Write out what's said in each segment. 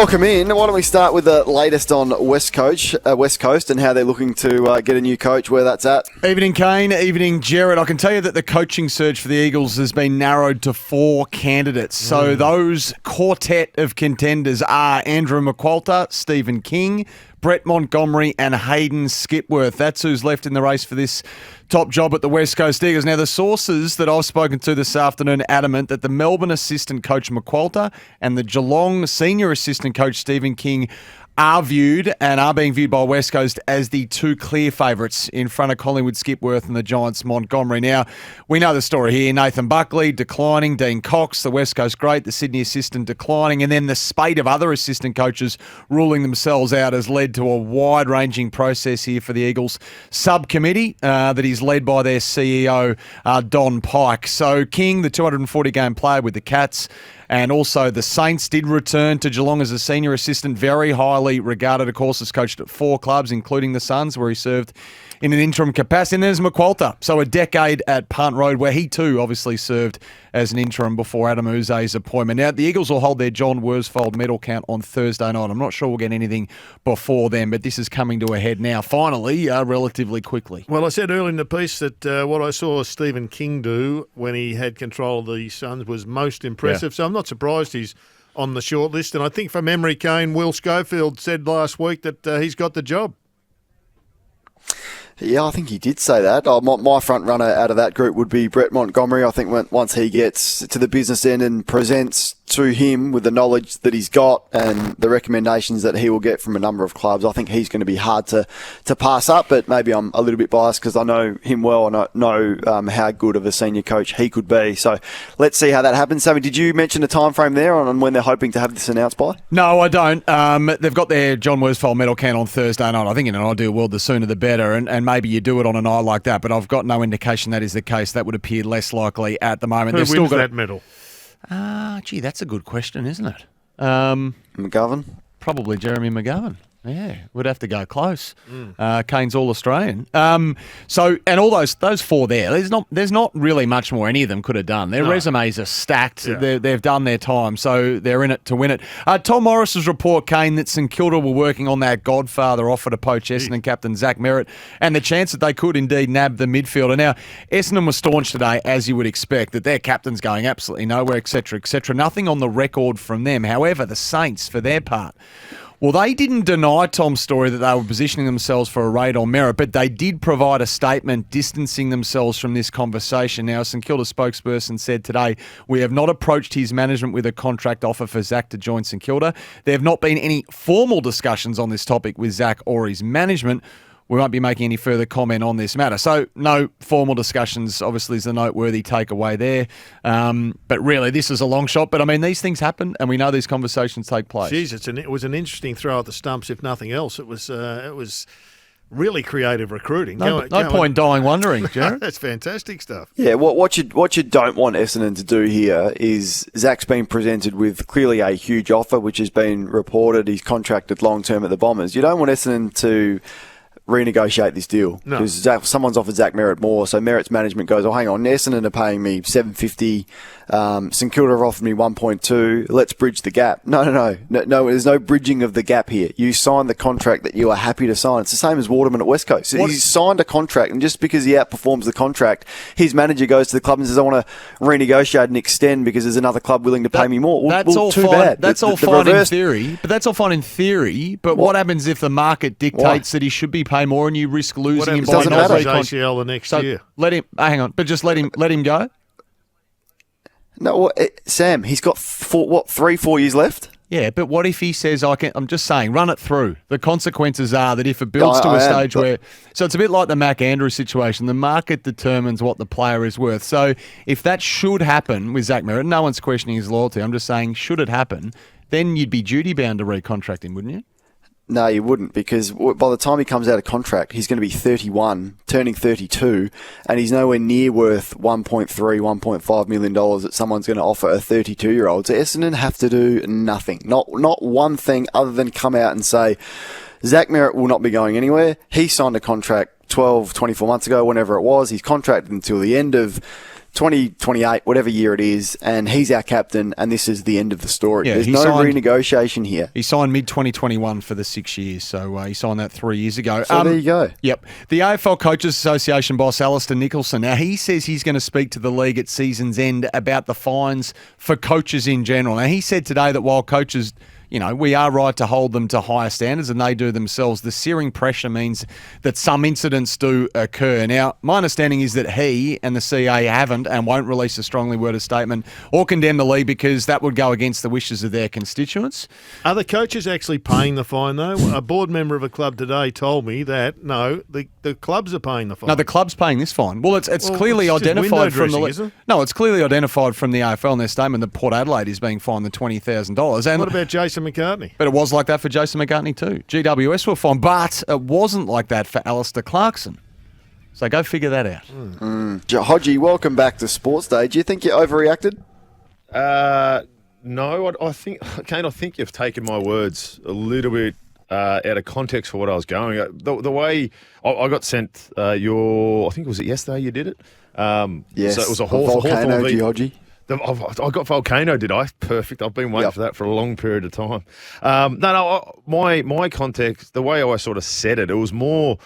welcome in. Why don't we start with the latest on West Coast and how they're looking to get a new coach, where that's at. Evening, Kane. Evening, Gerard. I can tell you that the coaching search for the Eagles has been narrowed to 4 candidates. So those quartet of contenders are Andrew McQualter, Stephen King, Brett Montgomery and Hayden Skipworth. That's who's left in the race for this top job at the West Coast Eagles. Now, the sources that I've spoken to this afternoon adamant that the Melbourne assistant coach McQualter and the Geelong senior assistant coach Stephen King are being viewed by West Coast as the 2 clear favourites in front of Collingwood Skipworth and the Giants Montgomery. Now, we know the story here. Nathan Buckley declining, Dean Cox, the West Coast great, the Sydney assistant declining, and then the spate of other assistant coaches ruling themselves out has led to a wide-ranging process here for the Eagles subcommittee that is led by their CEO, Don Pike. So King, the 240-game player with the Cats, and also the Saints did return to Geelong as a senior assistant, very highly regarded, of course, has coached at 4 clubs, including the Suns, where he served in an interim capacity. And there's McQualter, so a decade at Punt Road, where he too obviously served as an interim before Adam Uze's appointment. Now, the Eagles will hold their John Worsfold medal count on Thursday night. I'm not sure we'll get anything before then, but this is coming to a head now, finally, relatively quickly. Well, I said earlier in the piece that what I saw Stephen King do when he had control of the Suns was most impressive, so I'm not surprised he's on the short list. And I think from memory, Kane, Will Schofield said last week that he's got the job. Yeah, I think he did say that. My front runner out of that group would be Brett Montgomery. I think once he gets to the business end and presents to him with the knowledge that he's got and the recommendations that he will get from a number of clubs, I think he's going to be hard to pass up. But maybe I'm a little bit biased because I know him well and I know how good of a senior coach he could be. So let's see how that happens. Sammy, did you mention a time frame there on when they're hoping to have this announced by? No, I don't. They've got their John Worsfold medal count on Thursday night. I think in an ideal world, the sooner the better. And maybe you do it on a night like that, but I've got no indication that is the case. That would appear less likely at the moment. Who wins that medal? Gee, that's a good question, isn't it? McGovern? Probably Jeremy McGovern. Yeah, we'd have to go close. Kane's All-Australian. So, and all those 4 there, there's not really much more any of them could have done. Their resumes are stacked. Yeah. They've done their time, so they're in it to win it. Tom Morris's report, Kane, that St Kilda were working on that Godfather offer to poach Essendon captain Zach Merritt and the chance that they could indeed nab the midfielder. Now, Essendon was staunch today, as you would expect, that their captain's going absolutely nowhere, etc., etc. Nothing on the record from them. However, the Saints, for their part, well, they didn't deny Tom's story that they were positioning themselves for a raid on Merritt, but they did provide a statement distancing themselves from this conversation. Now, a St Kilda spokesperson said today, we have not approached his management with a contract offer for Zach to join St Kilda. There have not been any formal discussions on this topic with Zach or his management. We won't be making any further comment on this matter. So no formal discussions, obviously, is the noteworthy takeaway there. But really, this is a long shot. But, I mean, these things happen, and we know these conversations take place. Jeez, it was an interesting throw at the stumps, if nothing else. It was really creative recruiting. No point dying wondering, Gerard. That's fantastic stuff. Yeah, what you don't want Essendon to do here is Zach's been presented with clearly a huge offer, which has been reported. He's contracted long-term at the Bombers. You don't want Essendon to renegotiate this deal because someone's offered Zach Merritt more, so Merritt's management goes, oh, hang on, Essendon are paying me $750, St Kilda have offered me 1.2, let's bridge the gap. No, there's no bridging of the gap here. You signed the contract that you are happy to sign. It's the same as Waterman at West Coast. He's signed a contract, and just because he outperforms the contract, his manager goes to the club and says, I want to renegotiate and extend because there's another club willing to pay me more. That's all fine. Bad. That's all fine in theory. But that's all fine in theory. But what happens if the market dictates that he should be paid more and you risk losing him by not ACL the next year? Let him hang on, but just let him go. No, Sam, he's got 3-4 years left. Yeah, but what if he says, I'm just saying, run it through. The consequences are that if it builds to a stage where... So it's a bit like the Mac Andrews situation. The market determines what the player is worth. So if that should happen with Zach Merritt, no one's questioning his loyalty. I'm just saying, should it happen, then you'd be duty-bound to recontract him, wouldn't you? No, you wouldn't, because by the time he comes out of contract, he's going to be 31, turning 32, and he's nowhere near worth $1.3, $1.5 million that someone's going to offer a 32-year-old. So Essendon have to do nothing, not one thing other than come out and say, Zach Merritt will not be going anywhere. He signed a contract 12, 24 months ago, whenever it was. He's contracted until the end of 2028, whatever year it is, and he's our captain, and this is the end of the story. Yeah, There's no renegotiation here. He signed mid-2021 for the 6 years, so he signed that 3 years ago. So there you go. Yep. The AFL Coaches Association boss, Alistair Nicholson, now he says he's going to speak to the league at season's end about the fines for coaches in general. Now, he said today that while coaches... we are right to hold them to higher standards, and they do themselves. The searing pressure means that some incidents do occur. Now, my understanding is that he and the CA haven't and won't release a strongly worded statement or condemn the league because that would go against the wishes of their constituents. Are the coaches actually paying the fine, though? A board member of a club today told me that, no, the clubs are paying the fine. No, the club's paying this fine. Well, it's clearly it's identified from the isn't it? No, it's clearly identified from the AFL in their statement that Port Adelaide is being fined the $20,000. And what about Jason McCartney? But it was like that for Jason McCartney too. GWS were fine, but it wasn't like that for Alistair Clarkson. So go figure that out. Hodgie, welcome back to Sports Day. Do you think you overreacted? No, I think, Kane, I think you've taken my words a little bit out of context for what I was going. The way I got sent I think it was yesterday you did it? Yes. So it was a Volcano, Hawthorn Hodgie. I got Volcano, did I? Perfect. I've been waiting for that for a long period of time. My context, the way I sort of said it, it was more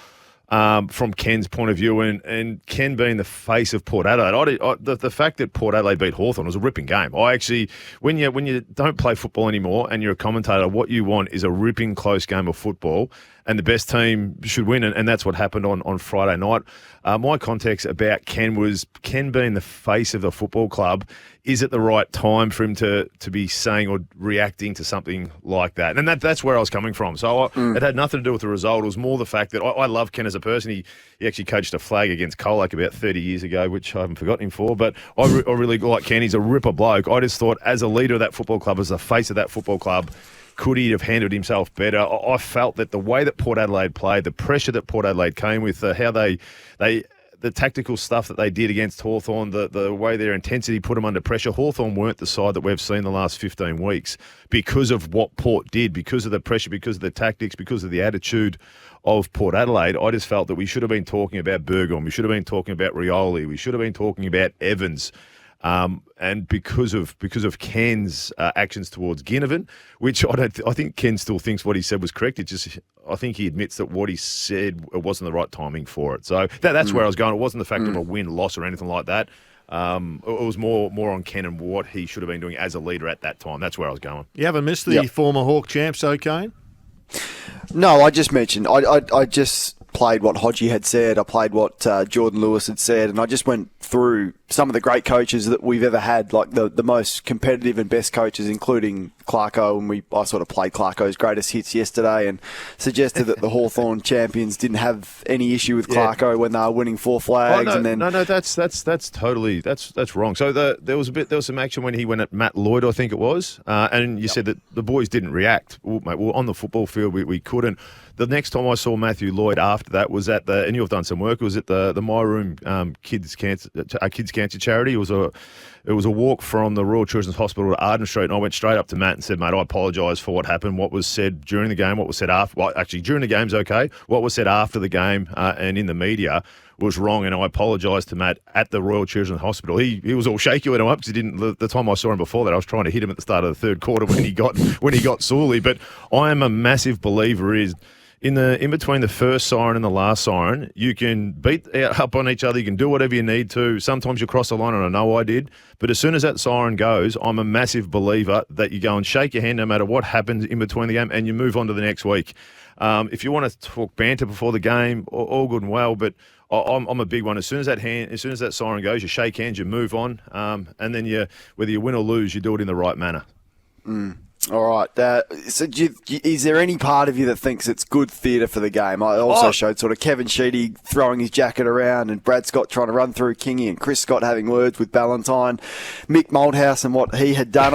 from Ken's point of view, and Ken being the face of Port Adelaide. The fact that Port Adelaide beat Hawthorn was a ripping game. I actually, when you don't play football anymore and you're a commentator, what you want is a ripping close game of football, and the best team should win, and that's what happened on Friday night. My context about Ken was Ken being the face of the football club. Is it the right time for him to be saying or reacting to something like that? And that's where I was coming from. So it had nothing to do with the result. It was more the fact that I love Ken as a person. He actually coached a flag against Colac about 30 years ago, which I haven't forgotten him for. But I really like Ken. He's a ripper bloke. I just thought as a leader of that football club, as the face of that football club, could he have handled himself better? I felt that the way that Port Adelaide played, the pressure that Port Adelaide came with, how the tactical stuff that they did against Hawthorn, the way their intensity put them under pressure. Hawthorn weren't the side that we've seen the last 15 weeks because of what Port did, because of the pressure, because of the tactics, because of the attitude of Port Adelaide. I just felt that we should have been talking about Burgon, we should have been talking about Rioli, we should have been talking about Evans. And because of Ken's actions towards Ginnivan, which I think Ken still thinks what he said was correct. I think he admits that what he said, it wasn't the right timing for it. So that's where I was going. It wasn't the fact of a win, loss, or anything like that. It was more on Ken and what he should have been doing as a leader at that time. That's where I was going. You haven't missed the former Hawk champs, though, Kane? No, I just mentioned. I just played what Hodgie had said. I played what Jordan Lewis had said, and I just went through some of the great coaches that we've ever had, like the most competitive and best coaches, including Clarko, and I sort of played Clarko's greatest hits yesterday and suggested that the Hawthorn champions didn't have any issue with Clarko when they were winning 4 flags. That's totally wrong. So there was some action when he went at Matt Lloyd, I think it was, and you said that the boys didn't react. Well, mate, on the football field we couldn't. The next time I saw Matthew Lloyd after that was at and you've done some work, it was at the My Room Kids Cancer Charity. It was a walk from the Royal Children's Hospital to Arden Street, and I went straight up to Matt and said, mate, I apologise for what happened, what was said during the game, what was said after. Well, actually, during the game's okay. What was said after the game and in the media was wrong, and I apologised to Matt at the Royal Children's Hospital. He was all shaky when I went up because he didn't. The time I saw him before that, I was trying to hit him at the start of the third quarter when he got sorely. But I am a massive believer in between the first siren and the last siren, you can beat up on each other. You can do whatever you need to. Sometimes you cross the line, and I know I did. But as soon as that siren goes, I'm a massive believer that you go and shake your hand no matter what happens in between the game, and you move on to the next week. If you want to talk banter before the game, all good and well. But I'm a big one. As soon as that siren goes, you shake hands, you move on, and then whether you win or lose, you do it in the right manner. All right. So is there any part of you that thinks it's good theatre for the game? I also showed sort of Kevin Sheedy throwing his jacket around and Brad Scott trying to run through Kingy and Chris Scott having words with Ballantyne, Mick Malthouse and what he had done.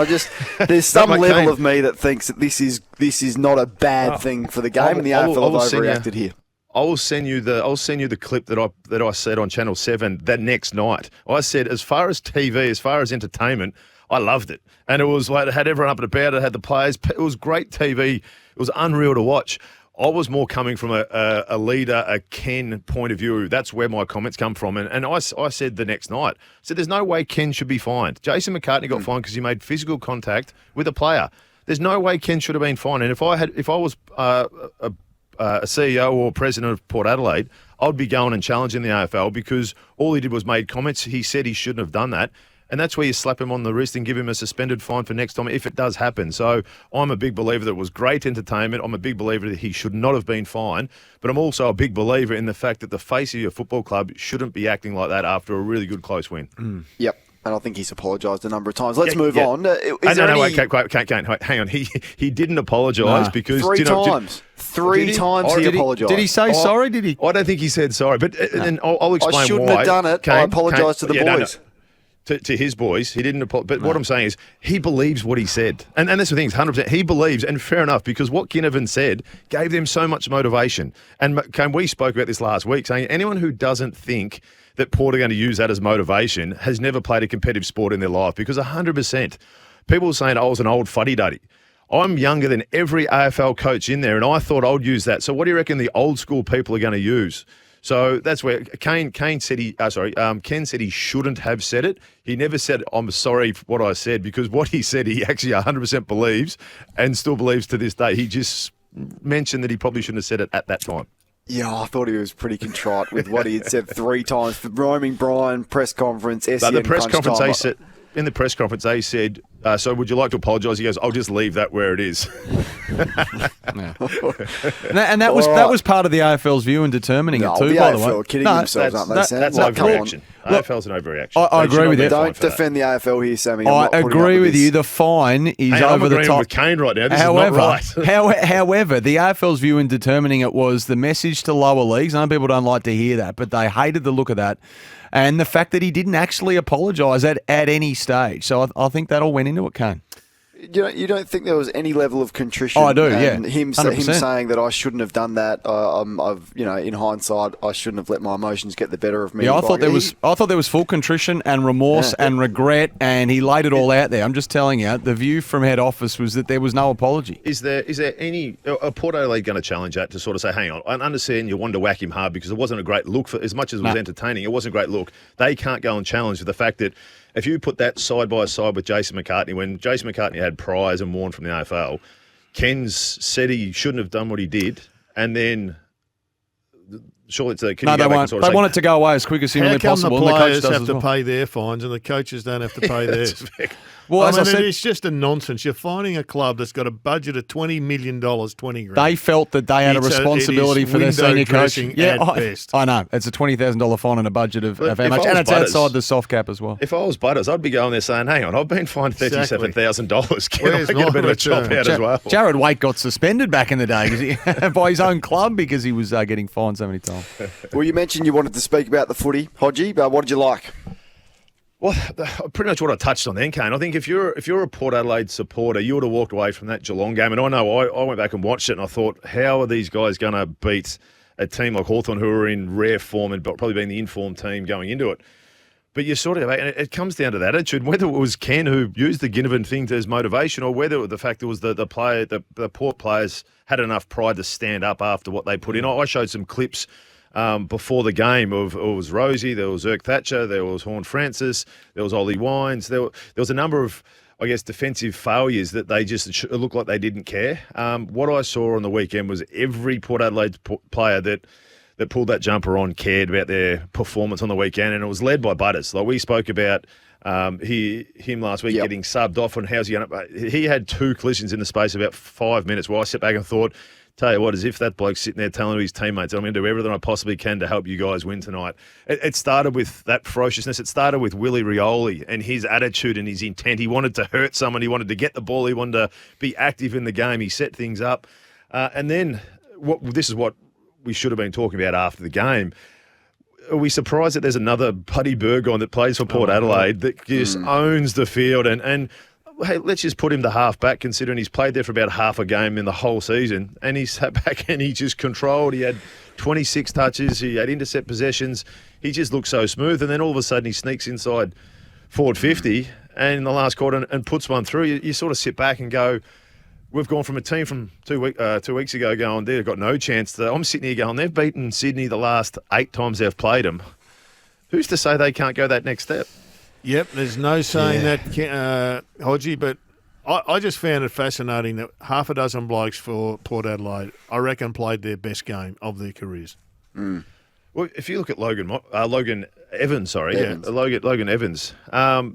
There's some level of me that thinks that this is not a bad thing for the game, and the AFL have overreacted here. I will send you the clip that I said on Channel 7 that next night. I said, as far as TV, as far as entertainment, I loved it. And it was like, it had everyone up and about, it had the players. It was great TV. It was unreal to watch. I was more coming from a leader, a Ken point of view. That's where my comments come from. And I said the next night, I said, there's no way Ken should be fined. Jason McCartney got fined because he made physical contact with a player. There's no way Ken should have been fined. And if I was a CEO or president of Port Adelaide, I'd be going and challenging the AFL because all he did was made comments. He said he shouldn't have done that. And that's where you slap him on the wrist and give him a suspended fine for next time if it does happen. So I'm a big believer that it was great entertainment. I'm a big believer that he should not have been fined. But I'm also a big believer in the fact that the face of your football club shouldn't be acting like that after a really good close win. Yep. And I think he's apologised a number of times. Let's move on. Hang on. He didn't apologise because... Three times he apologised. Did he say sorry? Did he? I don't think he said sorry. But and I'll explain why. I shouldn't have done it. I apologise to the boys. To his boys, he didn't apologize. But what I'm saying is he believes what he said. And that's the thing, 100%. He believes, and fair enough, because what Ginnivan said gave them so much motivation. And we spoke about this last week, saying anyone who doesn't think that Port are going to use that as motivation has never played a competitive sport in their life, because 100%. People were saying I was an old fuddy-duddy. I'm younger than every AFL coach in there, and I thought I'd use that. So what do you reckon the old school people are going to use? So that's where Ken said Ken said he shouldn't have said it. He never said, I'm sorry for what I said, because what he said, he actually 100% believes and still believes to this day. He just mentioned that he probably shouldn't have said it at that time. Yeah, I thought he was pretty contrite with what he had said 3 times. For Roaming Brian, press conference, SEN the press conference, time. they said, in the press conference, they said, so would you like to apologise? He goes, I'll just leave that where it is. And that was part of the AFL's view in determining it too, by the way. AFL kidding themselves, aren't they, Sam? That's overreaction. AFL's an overreaction. I agree with you. Don't defend the AFL here, Sammy. I agree with you. The fine is over the top. With Kane right now. This is not right. However, the AFL's view in determining it was the message to lower leagues. I know people don't like to hear that, but they hated the look of that. And the fact that he didn't actually apologise at any stage. So I think that all went into it, Kane. You don't think there was any level of contrition? Oh, I do, and yeah. Him saying that I shouldn't have done that. In hindsight, I shouldn't have let my emotions get the better of me. Yeah, I thought there was full contrition and remorse and regret, and he laid it all out there. I'm just telling you, the view from head office was that there was no apology. Is there any Port Adelaide going to challenge that to sort of say, hang on, I understand you wanted to whack him hard because it wasn't a great look for as much as it was entertaining. It wasn't a great look. They can't go and challenge the fact that. If you put that side by side with Jason McCartney, when Jason McCartney had priors and warned from the AFL, Ken's said he shouldn't have done what he did, and then surely it's a... No, they won't. They want it to go away as quick as humanly possible. How come the players have to pay their fines and the coaches don't have to pay theirs? Well, as I said, it's just a nonsense. You're finding a club that's got a budget of $20 million, 20 grand. They felt that they had a responsibility for their senior coach. Yeah, I know. It's a $20,000 fine and a budget of how much? And it's outside the soft cap as well. If I was Butters, I'd be going there saying, hang on, I've been fined $37,000. Can I get a bit of a chop out as well? Jared Waite got suspended back in the day by his own club because he was getting fined so many times. Well, you mentioned you wanted to speak about the footy, Hodgie, but what did you like? Well, pretty much what I touched on then, Kane. I think if you're a Port Adelaide supporter, you would have walked away from that Geelong game. And I know I went back and watched it and I thought, how are these guys going to beat a team like Hawthorn who are in rare form and probably being the informed team going into it? But you sort of, and it comes down to that attitude, whether it was Ken who used the Ginnivan thing as motivation or whether the fact it was the Port players had enough pride to stand up after what they put in. I showed some clips before the game of it was Rosie, there was Irk Thatcher, there was Horn Francis, there was Ollie Wines. There was a number of, I guess, defensive failures that they just looked like they didn't care. What I saw on the weekend was every Port Adelaide player that pulled that jumper on cared about their performance on the weekend, and it was led by Butters. Like we spoke about him last week getting subbed off and how's he going to... He had 2 collisions in the space of about 5 minutes where I sat back and thought, tell you what, as if that bloke's sitting there telling his teammates, I'm going to do everything I possibly can to help you guys win tonight. It started with that ferociousness. It started with Willie Rioli and his attitude and his intent. He wanted to hurt someone. He wanted to get the ball. He wanted to be active in the game. He set things up. And then this is what we should have been talking about after the game. Are we surprised that there's another Buddy Burgoyne that plays for Port Adelaide that just owns the field and hey, let's just put him to half back, considering he's played there for about half a game in the whole season, and he sat back and he just controlled. He had 26 touches, he had intercept possessions. He just looked so smooth, and then all of a sudden he sneaks inside forward 50 and in the last quarter and puts one through. You sort of sit back and go, we've gone from a team from 2 weeks ago going, they've got no chance. I'm sitting here going, they've beaten Sydney the last 8 times they've played them. Who's to say they can't go that next step? Yep, there's no saying that, Hodgie, but I just found it fascinating that half a dozen blokes for Port Adelaide, I reckon, played their best game of their careers. Mm. Well, if you look at Logan Evans, Logan Evans,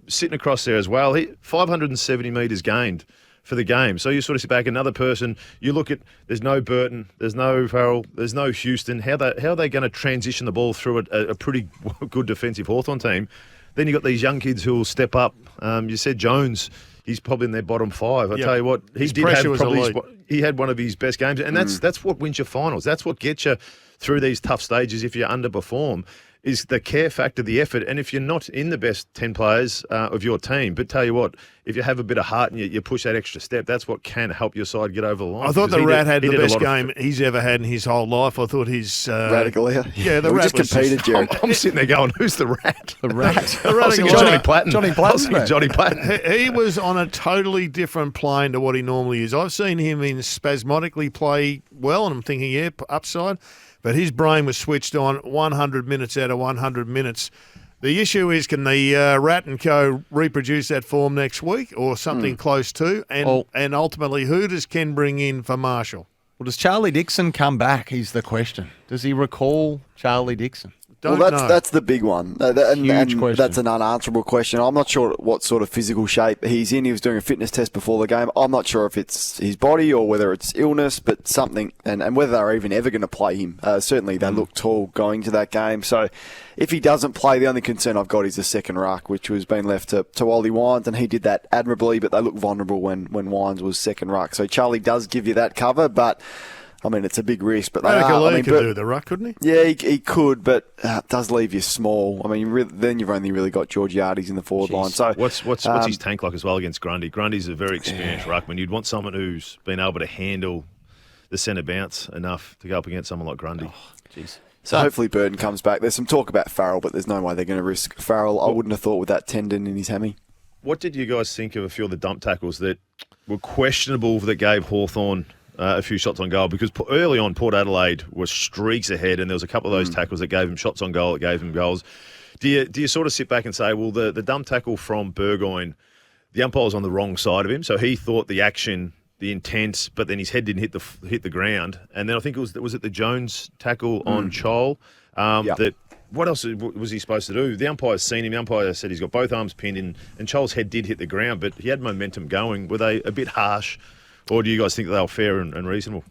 sitting across there as well, 570 metres gained for the game. So you sort of sit back, another person, you look at, there's no Burton, there's no Farrell, there's no Houston. How are they going to transition the ball through a pretty good defensive Hawthorn team? Then you've got these young kids who will step up. You said Jones, he's probably in their bottom 5. I tell you what, he had one of his best games, and that's what wins your finals. That's what gets you through these tough stages if you underperform, is the care factor, the effort. And if you're not in the best 10 players of your team, but tell you what, if you have a bit of heart and you push that extra step, that's what can help your side get over the line. I thought the Rat had the best game he's ever had in his whole life. I thought his... Radical, yeah, the Rat just competed, Jared. I'm sitting there going, who's the Rat? The Rat. Johnny Platten. Johnny Platten. He was on a totally different plane to what he normally is. I've seen him spasmodically play well, and I'm thinking, upside. But his brain was switched on 100 minutes out of 100 minutes. The issue is, can the Rat and Co. reproduce that form next week or something close to? And ultimately, who does Ken bring in for Marshall? Well, does Charlie Dixon come back is the question. Does he recall Charlie Dixon? That's the big one. Huge question. That's an unanswerable question. I'm not sure what sort of physical shape he's in. He was doing a fitness test before the game. I'm not sure if it's his body or whether it's illness, but something, and whether they're even ever going to play him. Certainly they look tall going to that game. So if he doesn't play, the only concern I've got is the second ruck, which was being left to Ollie Wines, and he did that admirably, but they look vulnerable when Wines was second ruck. So Charlie does give you that cover, but... I mean, it's a big risk, but could do the ruck, couldn't he? Yeah, he could, but it does leave you small. I mean, then you've only really got Georgiades in the forward line. So what's his tank like as well against Grundy? Grundy's a very experienced ruckman. You'd want someone who's been able to handle the centre bounce enough to go up against someone like Grundy. So hopefully Burton comes back. There's some talk about Farrell, but there's no way they're going to risk Farrell. I wouldn't have thought with that tendon in his hammy. What did you guys think of a few of the dump tackles that were questionable that gave Hawthorn a few shots on goal? Because early on, Port Adelaide was streaks ahead, and there was a couple of those tackles that gave him shots on goal, that gave him goals. Do you sort of sit back and say, well, the dump tackle from Burgoyne, the umpire was on the wrong side of him, so he thought the action, the intent, but then his head didn't hit the ground. And then I think it was it the Jones tackle on Chol that. What else was he supposed to do? The umpire's seen him. The umpire said he's got both arms pinned in, and Chol's head did hit the ground, but he had momentum going. Were they a bit harsh? Or do you guys think they were fair and reasonable?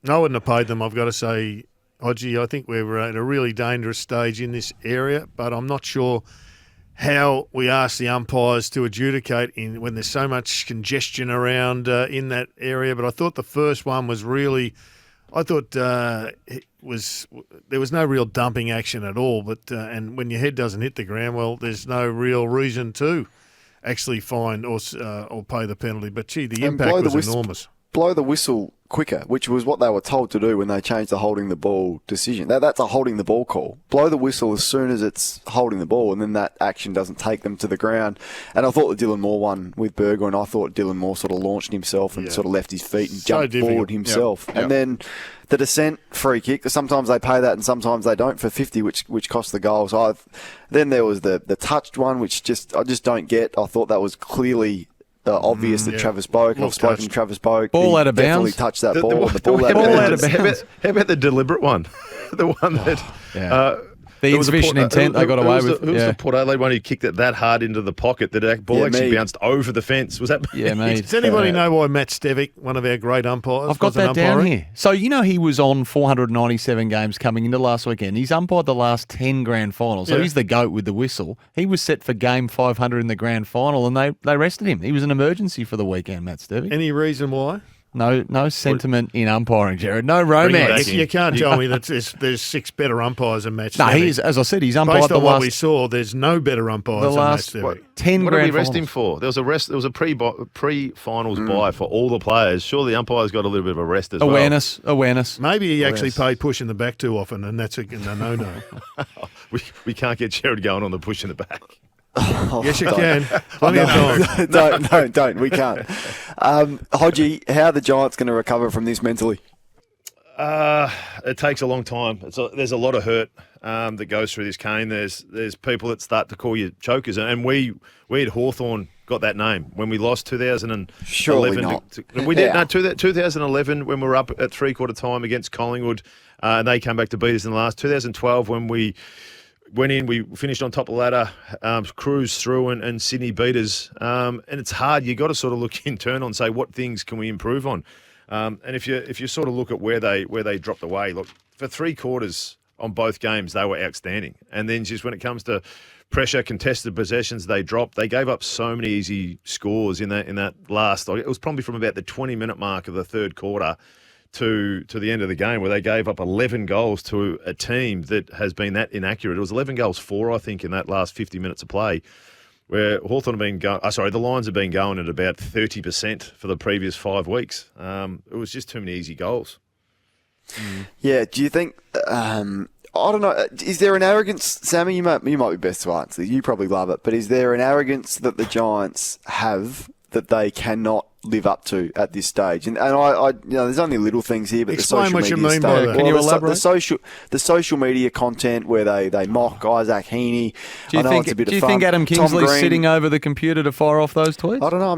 I wouldn't have paid them, I've got to say, Hodgie. I think we're at a really dangerous stage in this area, but I'm not sure how we ask the umpires to adjudicate when there's so much congestion around in that area. But I thought the first one was really... I thought there was no real dumping action at all. But and when your head doesn't hit the ground, well, there's no real reason to actually fine or pay the penalty. But, gee, the impact was enormous. Blow the whistle quicker, which was what they were told to do when they changed the holding the ball decision. That's a holding the ball call. Blow the whistle as soon as it's holding the ball, and then that action doesn't take them to the ground. And I thought the Dylan Moore one with Burgoyne, I thought Dylan Moore sort of launched himself and sort of left his feet and jumped forward himself. Yep. And then the descent free kick, sometimes they pay that and sometimes they don't for 50, which cost the goal. So then there was the touched one, which I just don't get. I thought that was clearly... obvious that Travis Boak, I've spoken to Travis Boak. Ball out of bounds. Definitely touched that ball. The ball out of bounds. How about the deliberate one? The one that... the insufficient intent they got away with. It was the Port Adelaide one who kicked it that hard into the pocket that the ball actually bounced over the fence. Was that... Yeah, mate. Does anybody know why Matt Stevick, one of our great umpires... I've got that down here. So, he was on 497 games coming into last weekend. He's umpired the last 10 grand finals. So he's the GOAT with the whistle. He was set for game 500 in the grand final, and they rested him. He was an emergency for the weekend, Matt Stevick. Any reason why? No sentiment in umpiring, Jared. No romance. You can't tell me that there's 6 better umpires than Matt Stevick. No, he is, as I said, he's umpired Based on what we saw, there's no better umpires than Matt Stevick. 10 what grand did we rest him for? There was a pre-finals bye for all the players. Surely the umpires got a little bit of a rest as Awareness. Maybe he actually paid pushing the back too often, and that's a no-no. we can't get Jared going on the push in the back. Yes, you can. Plenty of time. Don't. We can't. Hodgie, how are the Giants going to recover from this mentally? It takes a long time. There's a lot of hurt that goes through this, Kane. There's people that start to call you chokers, and we at Hawthorn got that name when we lost 2011. Surely not. We did. No, 2011 when we were up at three-quarter time against Collingwood, and they came back to beat us in the last. 2012 when we went in, we finished on top of the ladder, cruised through, and Sydney beat us. And it's hard. You got to sort of look internal and say what things can we improve on. And if you sort of look at where they dropped away, look, for three quarters on both games they were outstanding, and then just when it comes to pressure, contested possessions, they dropped. They gave up so many easy scores in that last. It was probably from about the 20-minute mark of the third quarter to the end of the game where they gave up 11 goals to a team that has been that inaccurate. It was 11 goals for, I think, in that last 50 minutes of play, where Hawthorn have been the Lions have been going at about 30% for the previous 5 weeks. It was just too many easy goals. Yeah, do you think, I don't know, is there an arrogance, Sammy, you might be best to answer, you probably love it, but is there an arrogance that the Giants have that they cannot live up to at this stage? And I there's only little things here, but explain the what social you media mean by that. Can you elaborate? The social media content where they mock Isaac Heaney. Do you think Adam Kingsley's sitting over the computer to fire off those tweets? I don't know.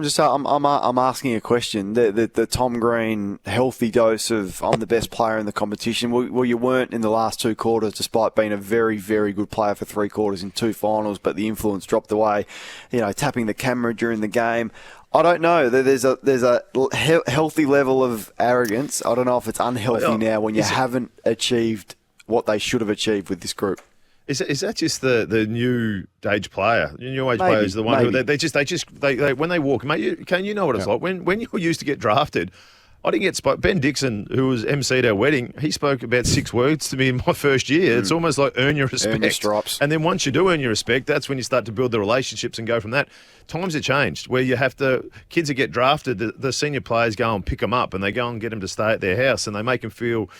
I'm asking a question. The Tom Green healthy dose of I'm the best player in the competition. Well, you weren't in the last 2 quarters, despite being a very, very good player for 3 quarters in 2 finals, but the influence dropped away. Tapping the camera during the game. I don't know. There's a healthy level of arrogance. I don't know if it's unhealthy now when you haven't achieved what they should have achieved with this group. Is that just the new age player? The new age player is the one who they when they walk, mate. You know what it's like when you used to get drafted. I didn't get Ben Dixon, who was MC'd our wedding. He spoke about 6 words to me in my first year. It's almost like earn your respect. Earn your stripes. And then once you do earn your respect, that's when you start to build the relationships and go from that. Times have changed where you have to, kids that get drafted, the senior players go and pick them up and they go and get them to stay at their house and they make them feel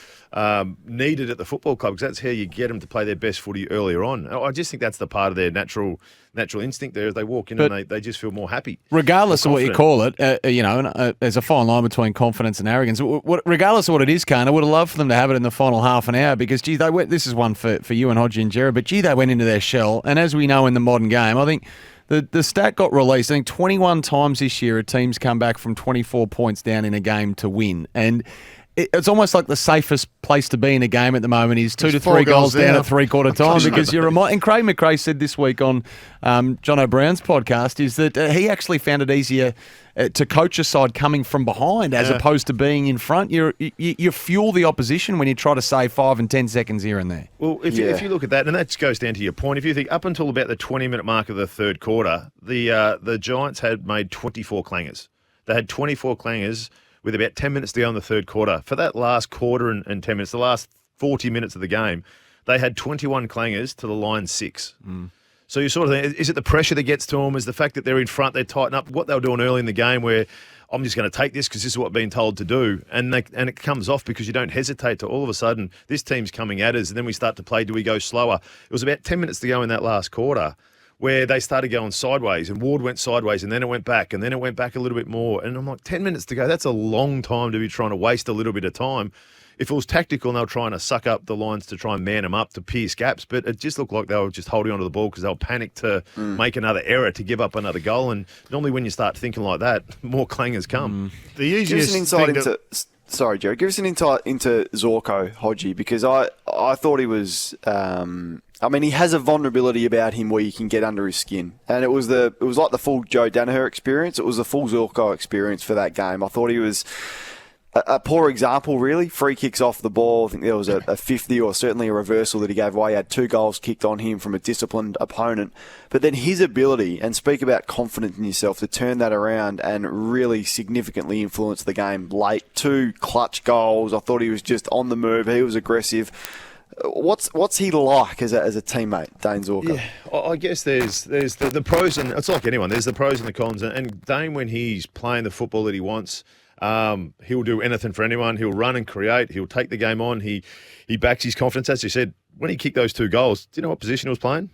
needed at the football club because that's how you get them to play their best footy earlier on. I just think that's the part of their natural instinct there. They walk in and they just feel more happy. Regardless of what you call it, there's a fine line between confidence and arrogance. Regardless of what it is, Kane, I would have loved for them to have it in the final half an hour because, gee, this is one for you and Hodgie and Gerard, but, gee, they went into their shell. And as we know in the modern game, I think the stat got released. I think 21 times this year a team's come back from 24 points down in a game to win. And it's almost like the safest place to be in a game at the moment is 2 to 3 goals down at three-quarter time because you're and Craig McRae said this week on John O'Brown's podcast is that he actually found it easier to coach a side coming from behind as opposed to being in front. You fuel the opposition when you try to save 5 and 10 seconds here and there. Well, if you look at that, and that goes down to your point, if you think up until about the 20-minute mark of the third quarter, the Giants had made 24 clangers. They had 24 clangers with about 10 minutes to go in the third quarter. For that last quarter and 10 minutes, the last 40 minutes of the game, they had 21 clangers to the Lions 6. So you sort of think, is it the pressure that gets to them? Is the fact that they're in front, they tighten up? What they were doing early in the game where I'm just going to take this because this is what I've been told to do. And it comes off because you don't hesitate to all of a sudden, this team's coming at us and then we start to play, do we go slower? It was about 10 minutes to go in that last quarter where they started going sideways and Ward went sideways and then it went back and then it went back a little bit more. And I'm like, 10 minutes to go, that's a long time to be trying to waste a little bit of time. If it was tactical and they were trying to suck up the Lions to try and man them up to pierce gaps, but it just looked like they were just holding onto the ball because they were panicked to make another error to give up another goal. And normally when you start thinking like that, more clangers come. The easiest Give us an insight into... Sorry, Jerry. Give us an insight into Zorko, Hodgie, because I thought he was... he has a vulnerability about him where you can get under his skin. And it was like the full Joe Danaher experience. It was the full Zorko experience for that game. I thought he was... a poor example, really. Free kicks off the ball. I think there was a 50 or certainly a reversal that he gave away. He had 2 goals kicked on him from a disciplined opponent. But then his ability, and speak about confidence in yourself, to turn that around and really significantly influence the game late. 2 clutch goals. I thought he was just on the move. He was aggressive. What's he like as a teammate, Dane Zorko? Yeah, I guess there's the pros, and it's like anyone. There's the pros and the cons. And Dane, when he's playing the football that he wants, he'll do anything for anyone. He'll run and create. He'll take the game on. He backs his confidence. As you said, when he kicked those 2 goals, do you know what position he was playing?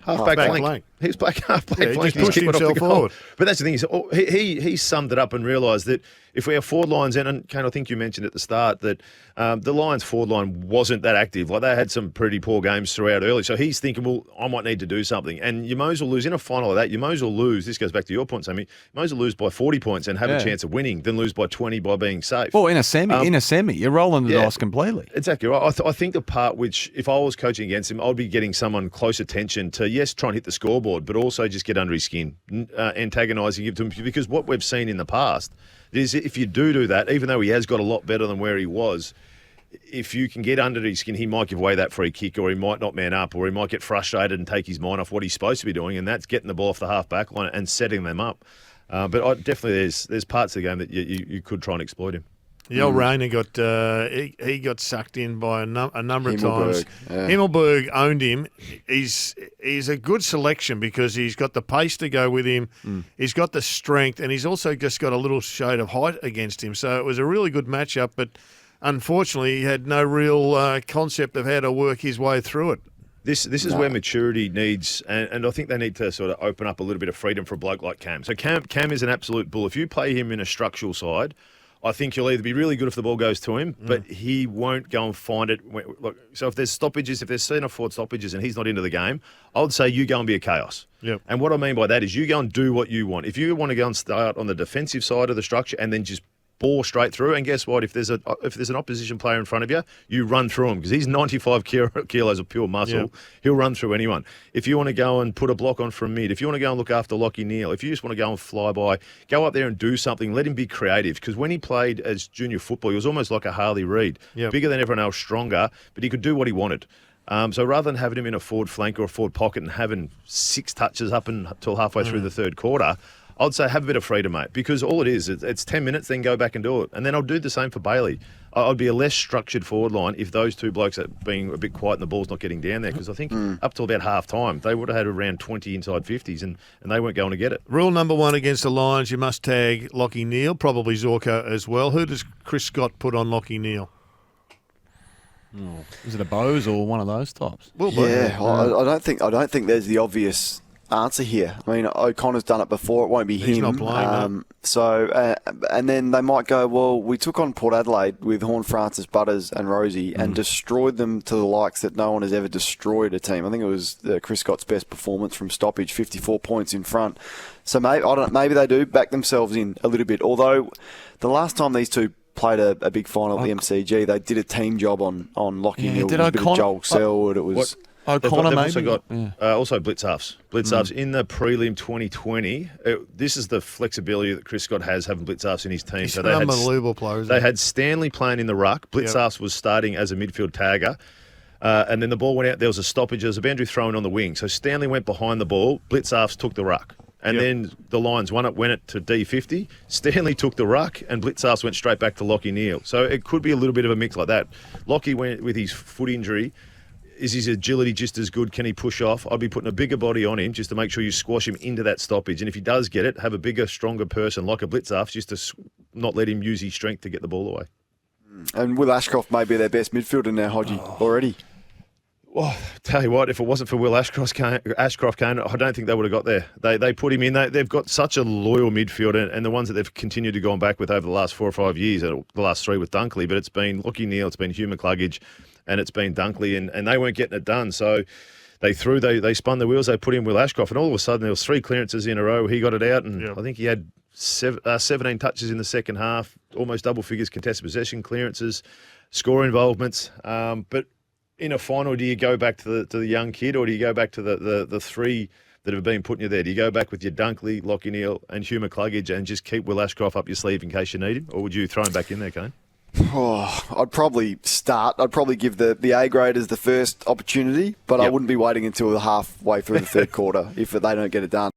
Half-back flank. He was playing half-back. Yeah, he just pushed himself forward. But that's the thing. He summed it up and realised that if we have forward lines, and Kane, I think you mentioned at the start that the Lions forward line wasn't that active. Like, they had some pretty poor games throughout early. So he's thinking, well, I might need to do something. And you might as well lose in a final like that. You might as well lose. This goes back to your point, Sammy. You might as well lose by 40 points and have a chance of winning than lose by 20 by being safe. Well, in a semi, you're rolling the dice completely. Exactly right. I think the part which, if I was coaching against him, I'd be getting someone close attention to, yes, try and hit the scoreboard, but also just get under his skin, antagonising him to him. Because what we've seen in the past is if you do that, even though he has got a lot better than where he was, if you can get under his skin, he might give away that free kick, or he might not man up, or he might get frustrated and take his mind off what he's supposed to be doing, and that's getting the ball off the half-back line and setting them up. But definitely there's parts of the game that you could try and exploit him. The old Rainer got he got sucked in by a number of times. Yeah. Himmelberg owned him. He's a good selection because he's got the pace to go with him. He's got the strength, and he's also just got a little shade of height against him. So it was a really good matchup, but unfortunately he had no real concept of how to work his way through it. This is where maturity needs, and I think they need to sort of open up a little bit of freedom for a bloke like Cam. So Cam is an absolute bull. If you play him in a structural side, I think he'll either be really good if the ball goes to him, but he won't go and find it. Look, so if there's stoppages, if there's centre forward stoppages and he's not into the game, I would say you go and be a chaos. Yep. And what I mean by that is you go and do what you want. If you want to go and start on the defensive side of the structure and then just ball straight through, and guess what? If there's an opposition player in front of you, you run through him because he's 95 kilos of pure muscle. Yep. He'll run through anyone. If you want to go and put a block on from mid, if you want to go and look after Lachie Neale, if you just want to go and fly by, go up there and do something. Let him be creative, because when he played as junior football, he was almost like a Harley Reid, bigger than everyone else, stronger, but he could do what he wanted. So rather than having him in a forward flank or a forward pocket and having 6 touches up until halfway through the third quarter, I'd say have a bit of freedom, mate, because all it is, it's 10 minutes, then go back and do it. And then I'll do the same for Bailey. I'd be a less structured forward line if those two blokes are being a bit quiet and the ball's not getting down there, because I think up till about half-time, they would have had around 20 inside 50s, and they weren't going to get it. Rule number 1 against the Lions, you must tag Lachie Neale, probably Zorko as well. Who does Chris Scott put on Lachie Neale? Oh, is it a Bose or one of those types? Well, I don't think there's the obvious answer here. I mean, O'Connor's done it before. It won't be him. He's not playing. And then they might go, well, we took on Port Adelaide with Horn, Francis, Butters and Rosie and destroyed them to the likes that no one has ever destroyed a team. I think it was Chris Scott's best performance from stoppage, 54 points in front. So maybe they do back themselves in a little bit. Although the last time these two played a big final at the MCG, they did a team job on Lachie Neale. Did a bit of Joel Selwood. It was... O'Connor, they've maybe. also got also blitz halves. Blitz halves in the prelim 2020. This is the flexibility that Chris Scott has, having blitz halves in his team. He's an unbelievable player. They had Stanley playing in the ruck. Blitz halves was starting as a midfield tagger. And then the ball went out. There was a stoppage. There was a boundary thrown on the wing. So Stanley went behind the ball. Blitz halves took the ruck. And then the Lions went it to D50. Stanley took the ruck, and blitz halves went straight back to Lachie Neale. So it could be a little bit of a mix like that. Lachie went with his foot injury. Is his agility just as good? Can he push off? I'd be putting a bigger body on him just to make sure you squash him into that stoppage. And if he does get it, have a bigger, stronger person like a blitz half just to not let him use his strength to get the ball away. And Will Ashcroft may be their best midfielder now, Hodgie, already. Well, tell you what, if it wasn't for Will Ashcroft Kane, I don't think they would have got there. They put him in. They've got such a loyal midfield, and the ones that they've continued to go back with over the last 4 or 5 years, the last 3 with Dunkley, but it's been Lachie Neale, it's been Hugh McCluggage, and it's been Dunkley, and they weren't getting it done. So they spun the wheels, they put in Will Ashcroft, and all of a sudden there was 3 clearances in a row. He got it out, and I think he had 17 touches in the second half, almost double figures contested possession clearances, score involvements. But in a final, do you go back to the young kid, or do you go back to the 3 that have been putting you there? Do you go back with your Dunkley, Lachie Neale, and Hugh McCluggage and just keep Will Ashcroft up your sleeve in case you need him, or would you throw him back in there, Kane? I'd probably start. I'd probably give the A grade as the first opportunity, but I wouldn't be waiting until halfway through the third quarter if they don't get it done.